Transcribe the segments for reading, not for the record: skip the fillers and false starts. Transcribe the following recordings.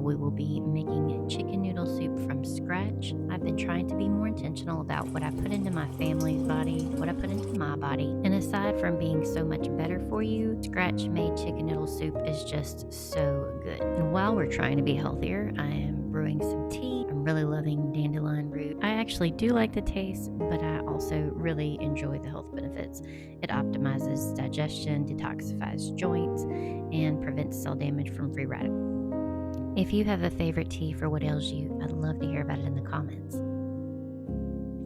we will be making chicken noodle soup from scratch. I've been trying to be more intentional about what I put into my family's body, what I put into my body. And aside from being so much better for you, scratch made chicken noodle soup is just so good. And while we're trying to be healthier, I am brewing some tea. I'm really loving dandelion root. I actually do like the taste, but I also really enjoy the health benefits. It optimizes digestion, detoxifies joints, and prevents cell damage from free radicals. If you have a favorite tea for what ails you, I'd love to hear about it in the comments.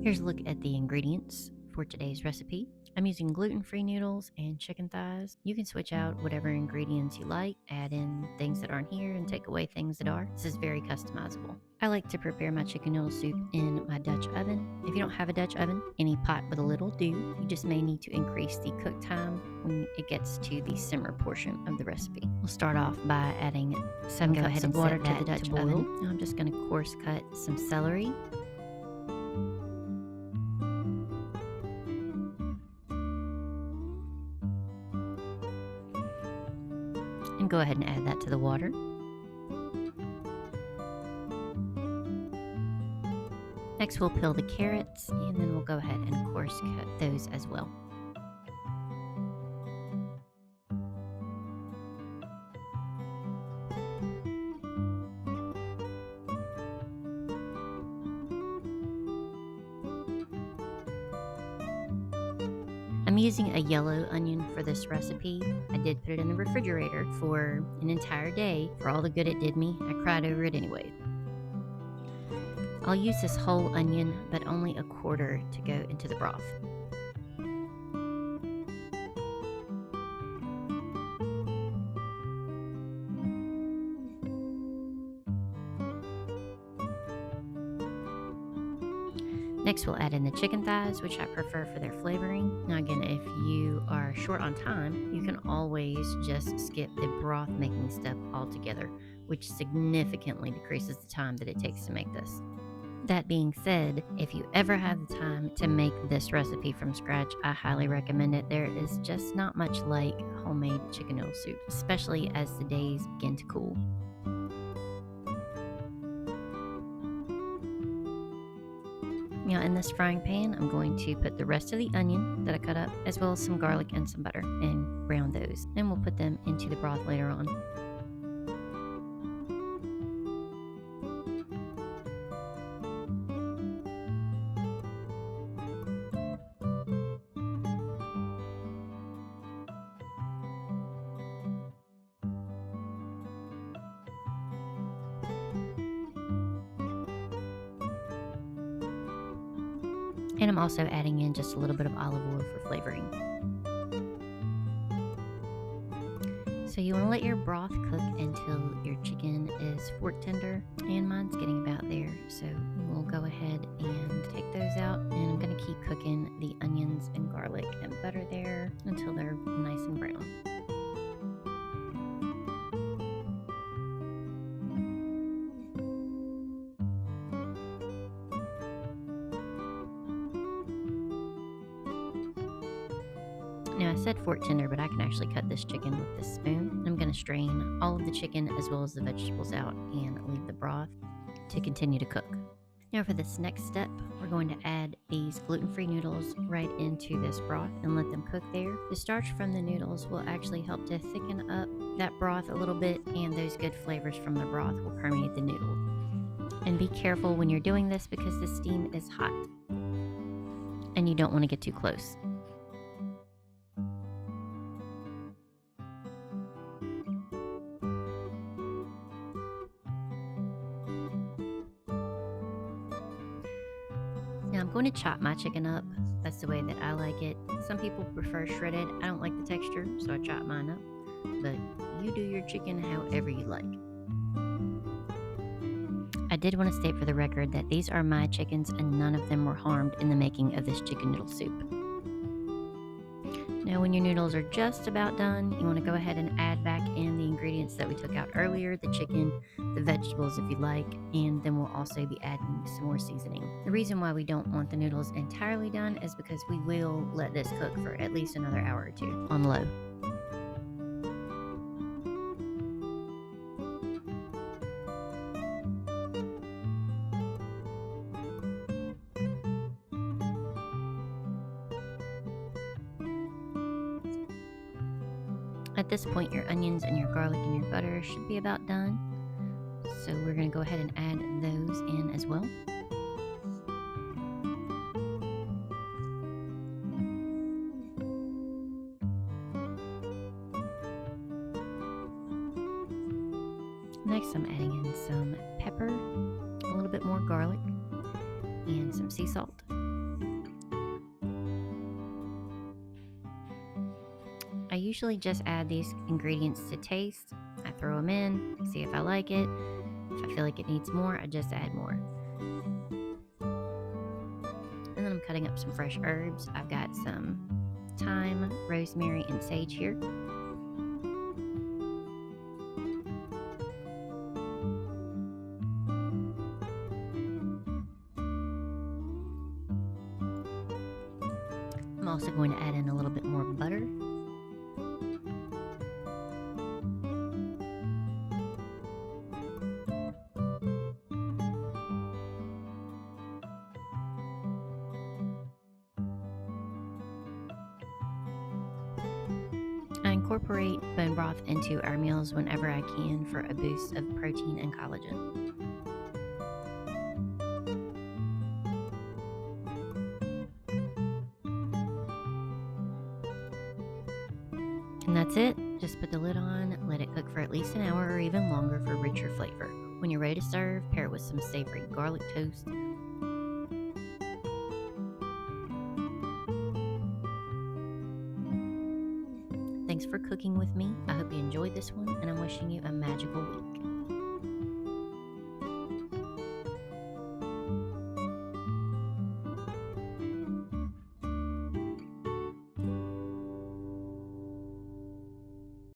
Here's a look at the ingredients for today's recipe. I'm using gluten-free noodles and chicken thighs. You can switch out whatever ingredients you like, add in things that aren't here, and take away things that are. This is very customizable. I like to prepare my chicken noodle soup in my Dutch oven. If you don't have a Dutch oven, any pot with a lid will do. You just may need to increase the cook time when it gets to the simmer portion of the recipe. We'll start off by adding 7 cups of water to the Dutch oven. Now I'm just going to coarse cut some celery. And go ahead and add that to the water. Next, we'll peel the carrots, and then we'll go ahead and coarse cut those as well. I'm using a yellow onion for this recipe. I did put it in the refrigerator for an entire day. For all the good it did me, I cried over it anyway. I'll use this whole onion, but only a quarter to go into the broth. Next, we'll add in the chicken thighs, which I prefer for their flavoring. Now again, if you are short on time, you can always just skip the broth making step altogether, which significantly decreases the time that it takes to make this. That being said, if you ever have the time to make this recipe from scratch, I highly recommend it. There is just not much like homemade chicken noodle soup, especially as the days begin to cool. Now in this frying pan, I'm going to put the rest of the onion that I cut up, as well as some garlic and some butter, and brown those. Then we'll put them into the broth later on. And I'm also adding in just a little bit of olive oil for flavoring. So you want to let your broth cook until your chicken is fork tender, and mine's getting about there. So we'll go ahead and take those out, and I'm going to keep cooking the onions and garlic and butter there until they're nice and brown. Now I said fork tender, but I can actually cut this chicken with this spoon. I'm going to strain all of the chicken as well as the vegetables out and leave the broth to continue to cook. Now for this next step, we're going to add these gluten-free noodles right into this broth and let them cook there. The starch from the noodles will actually help to thicken up that broth a little bit, and those good flavors from the broth will permeate the noodle. And be careful when you're doing this because the steam is hot and you don't want to get too close. Now I'm going to chop my chicken up. That's the way that I like it. Some people prefer shredded. I don't like the texture, so I chop mine up. But you do your chicken however you like. I did want to state for the record that these are my chickens and none of them were harmed in the making of this chicken noodle soup. Now when your noodles are just about done, you want to go ahead and add back in the ingredients that we took out earlier, the chicken, the vegetables if you like, and then we'll also be adding some more seasoning. The reason why we don't want the noodles entirely done is because we will let this cook for at least another hour or two on low. At this point, your onions and your garlic and your butter should be about done. So we're going to go ahead and add those in as well. Next, I'm adding in some pepper, a little bit more garlic, and some sea salt. I usually just add these ingredients to taste. I throw them in, see if I like it. If I feel like it needs more, I just add more. And then I'm cutting up some fresh herbs. I've got some thyme, rosemary, and sage here. I'm also going to add in a little bit more butter. I incorporate bone broth into our meals whenever I can for a boost of protein and collagen. And that's it. Just put the lid on, let it cook for at least an hour or even longer for richer flavor. When you're ready to serve, pair it with some savory garlic toast. Thanks for cooking with me. I hope you enjoyed this one, and I'm wishing you a magical week.